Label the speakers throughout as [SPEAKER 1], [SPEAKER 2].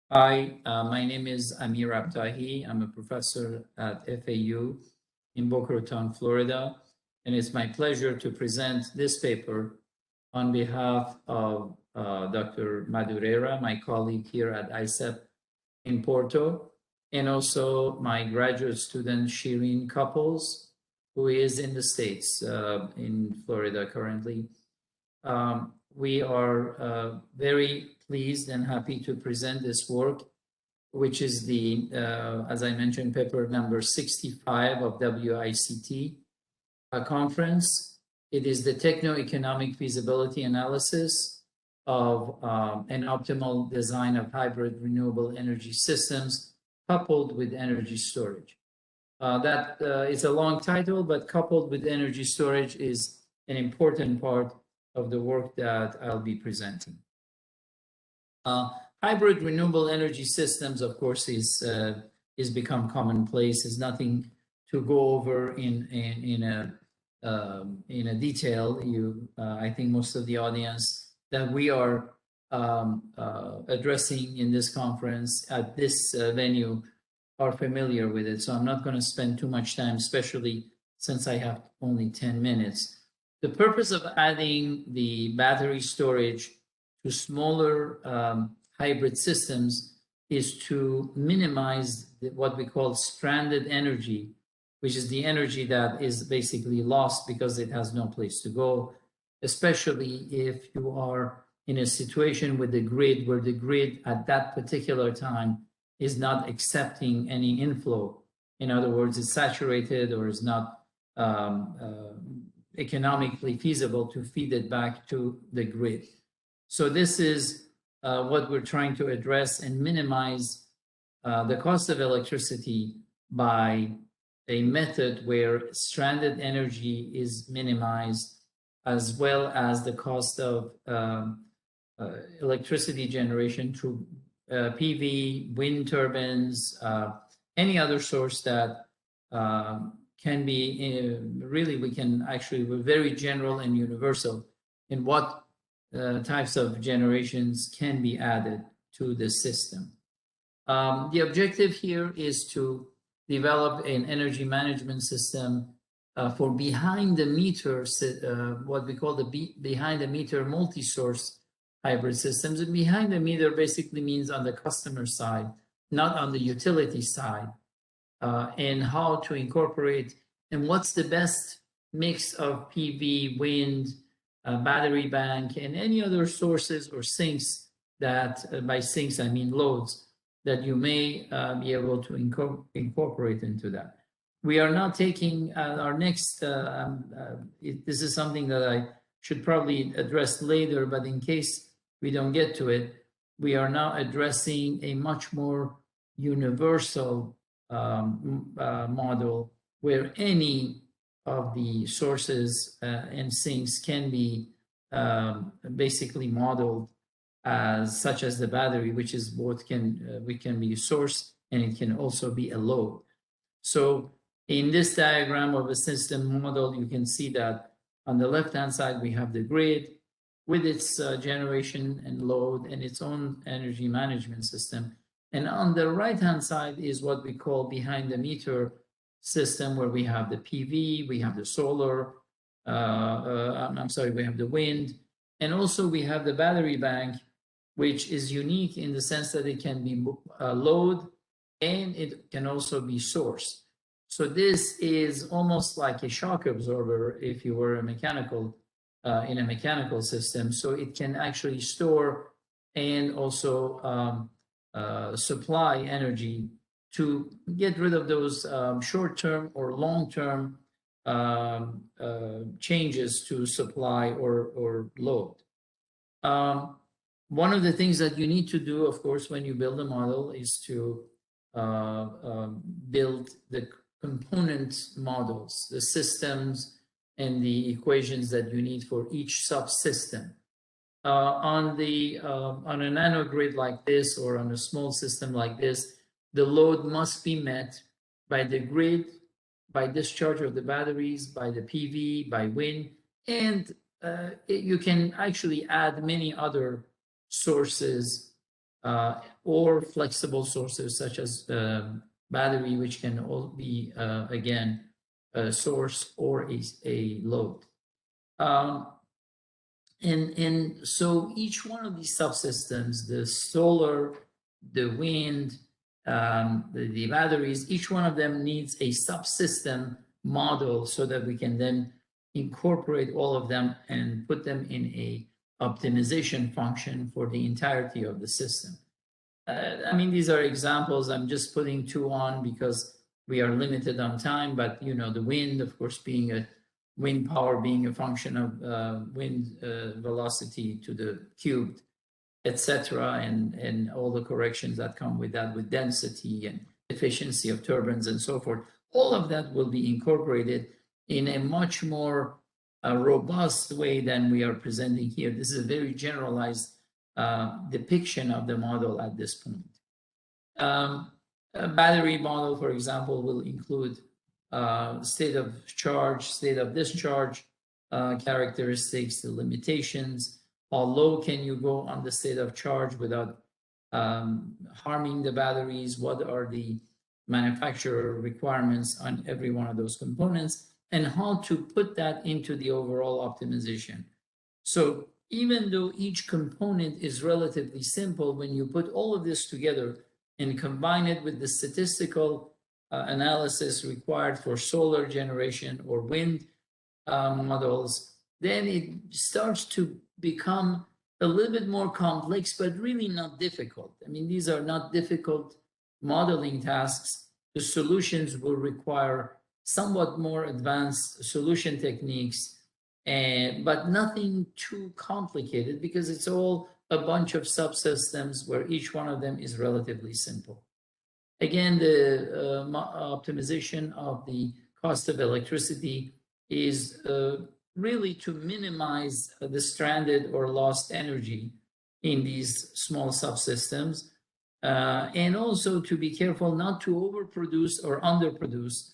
[SPEAKER 1] Hi, my name is Amir Abtahi. I'm a professor at FAU in Boca Raton, Florida, and it's my pleasure to present this paper on behalf of Dr. Madureira, my colleague here at ICEP in Porto, and also my graduate student Shireen Couples, who is in the States, in Florida currently. We are very pleased and happy to present this work, which is the, as I mentioned, paper number 65 of WICT conference. It is the techno-economic feasibility analysis of an optimal design of hybrid renewable energy systems coupled with energy storage. That is a long title, but coupled with energy storage is an important part of the work that I'll be presenting. Hybrid renewable energy systems, of course, is become commonplace. Is nothing to go over in a detail. I think most of the audience that we are addressing in this conference at this venue are familiar with it. So I'm not going to spend too much time, especially since I have only 10 minutes. The purpose of adding the battery storage to smaller hybrid systems is to minimize what we call stranded energy, which is the energy that is basically lost because it has no place to go, especially if you are in a situation with the grid where the grid at that particular time is not accepting any inflow. In other words, it's saturated or is not economically feasible to feed it back to the grid. So this is what we're trying to address and minimize the cost of electricity by a method where stranded energy is minimized, as well as the cost of electricity generation through PV, wind turbines, any other source that can be really, we can actually, we're very general and universal in what types of generations can be added to the system. The objective here is to develop an energy management system for behind the meter, what we call the behind the meter multi-source hybrid systems. And behind the meter basically means on the customer side, not on the utility side. And how to incorporate and what's the best mix of PV, wind, battery bank, and any other sources or sinks that, by sinks I mean loads, that you may be able to incorporate into that. We are now taking our next, this is something that I should probably address later, but in case we don't get to it, we are now addressing a much more universal model where any of the sources and sinks can be basically modeled as such as the battery, which is both we can be a source and it can also be a load. So in this diagram of a system model, you can see that on the left-hand side, we have the grid with its generation and load and its own energy management system. And on the right-hand side is what we call behind the meter system, where we have the PV, we have the solar, I'm sorry, we have the wind, and also we have the battery bank, which is unique in the sense that it can be load and it can also be source. So this is almost like a shock absorber if you were a mechanical, in a mechanical system. So it can actually store and also supply energy to get rid of those short-term or long-term changes to supply or load. One of the things that you need to do, of course, when you build a model is to build the component models, the systems and the equations that you need for each subsystem. On a nanogrid like this or on a small system like this, the load must be met by the grid, by discharge of the batteries, by the PV, by wind, and you can actually add many other sources or flexible sources such as battery, which can all be, again, a source or a load. And so each one of these subsystems, the solar, the wind, the batteries, each one of them needs a subsystem model so that we can then incorporate all of them and put them in a optimization function for the entirety of the system. I mean, these are examples. I'm just putting two on because we are limited on time, but the wind, of course, wind power being a function of wind velocity to the cubed, etc., and all the corrections that come with that, with density and efficiency of turbines and so forth. All of that will be incorporated in a much more robust way than we are presenting here. This is a very generalized depiction of the model at this point. A battery model, for example, will include state of charge, state of discharge characteristics, the limitations, how low can you go on the state of charge without harming the batteries, what are the manufacturer requirements on every one of those components, and how to put that into the overall optimization. So even though each component is relatively simple, when you put all of this together and combine it with the statistical analysis required for solar generation or wind models, then it starts to become a little bit more complex, but really not difficult. I mean, these are not difficult modeling tasks. The solutions will require somewhat more advanced solution techniques, but nothing too complicated because it's all a bunch of subsystems where each one of them is relatively simple. Again, the optimization of the cost of electricity is really to minimize the stranded or lost energy in these small subsystems, and also to be careful not to overproduce or underproduce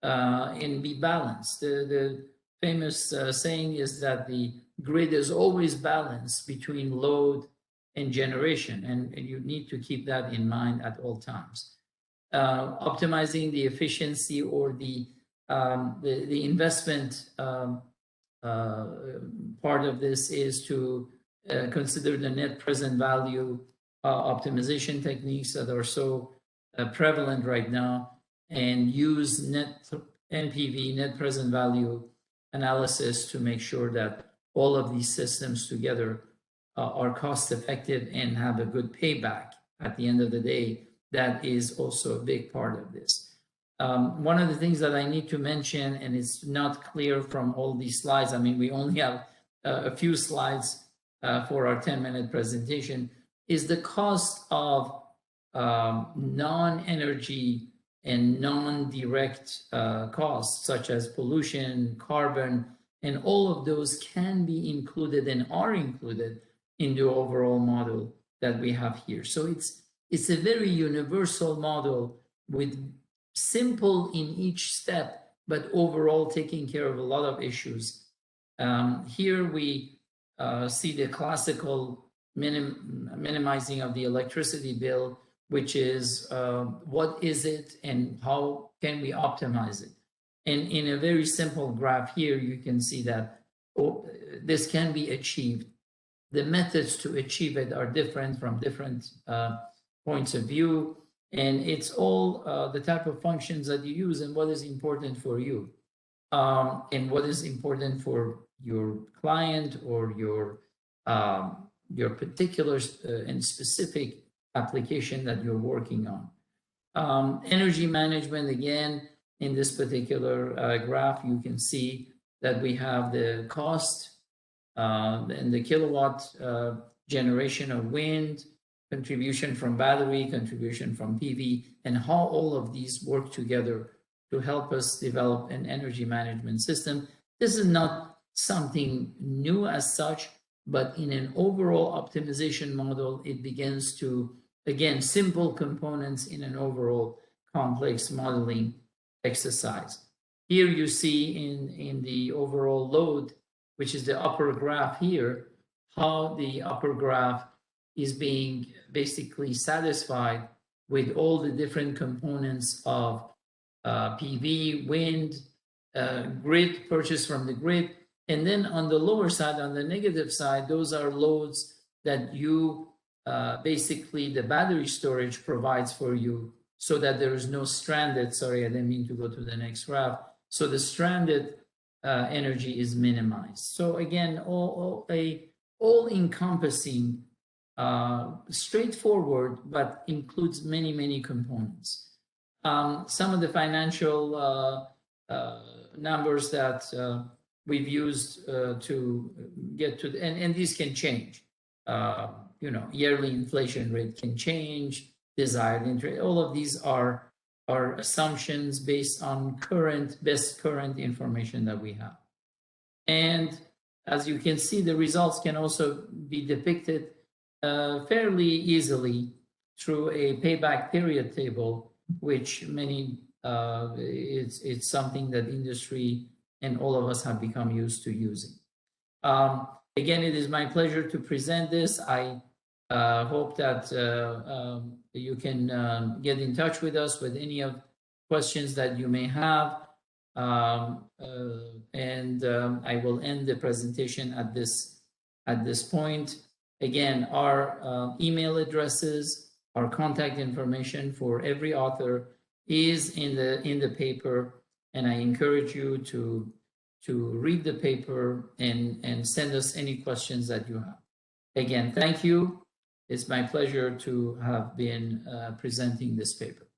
[SPEAKER 1] and be balanced. The famous saying is that the grid is always balanced between load and generation, and you need to keep that in mind at all times. Optimizing the efficiency or the investment part of this is to consider the net present value optimization techniques that are so prevalent right now, and use net NPV, net present value analysis, to make sure that all of these systems together are cost effective and have a good payback at the end of the day. That is also a big part of this. One of the things that I need to mention, and it's not clear from all these slides, I mean, we only have a few slides for our 10-minute presentation, is the cost of non-energy and non-direct costs, such as pollution, carbon, and all of those can be included and are included in the overall model that we have here. So it's a very universal model with simple in each step, but overall taking care of a lot of issues. Here we see the classical minimizing of the electricity bill, which is what is it and how can we optimize it. And in a very simple graph here, you can see that this can be achieved. The methods to achieve it are different from different points of view, and it's all the type of functions that you use and what is important for you, and what is important for your client or your particular and specific application that you're working on. Energy management, again, in this particular graph, you can see that we have the cost and the kilowatt generation of wind, contribution from battery, contribution from PV, and how all of these work together to help us develop an energy management system. This is not something new as such, but in an overall optimization model, it begins to, again, simple components in an overall complex modeling exercise. Here you see in the overall load, which is the upper graph here, how the upper graph is being basically satisfied with all the different components of PV, wind, grid, purchase from the grid. And then on the lower side, on the negative side, those are loads that you basically the battery storage provides for you, so that there is no stranded, sorry, I didn't mean to go to the next graph. So the stranded energy is minimized. So again, all-encompassing, straightforward, but includes many, many components. Some of the financial numbers that we've used to get to, and these can change. Yearly inflation rate can change, desired interest. All of these are assumptions based on best current information that we have. And as you can see, the results can also be depicted fairly easily through a payback period table, which it's something that industry and all of us have become used to using. Again, it is my pleasure to present this. I hope that you can get in touch with us with any of questions that you may have. I will end the presentation at this point. Again, our email addresses, our contact information for every author is in the paper, and I encourage you to read the paper and send us any questions that you have. Again, thank you. It's my pleasure to have been presenting this paper.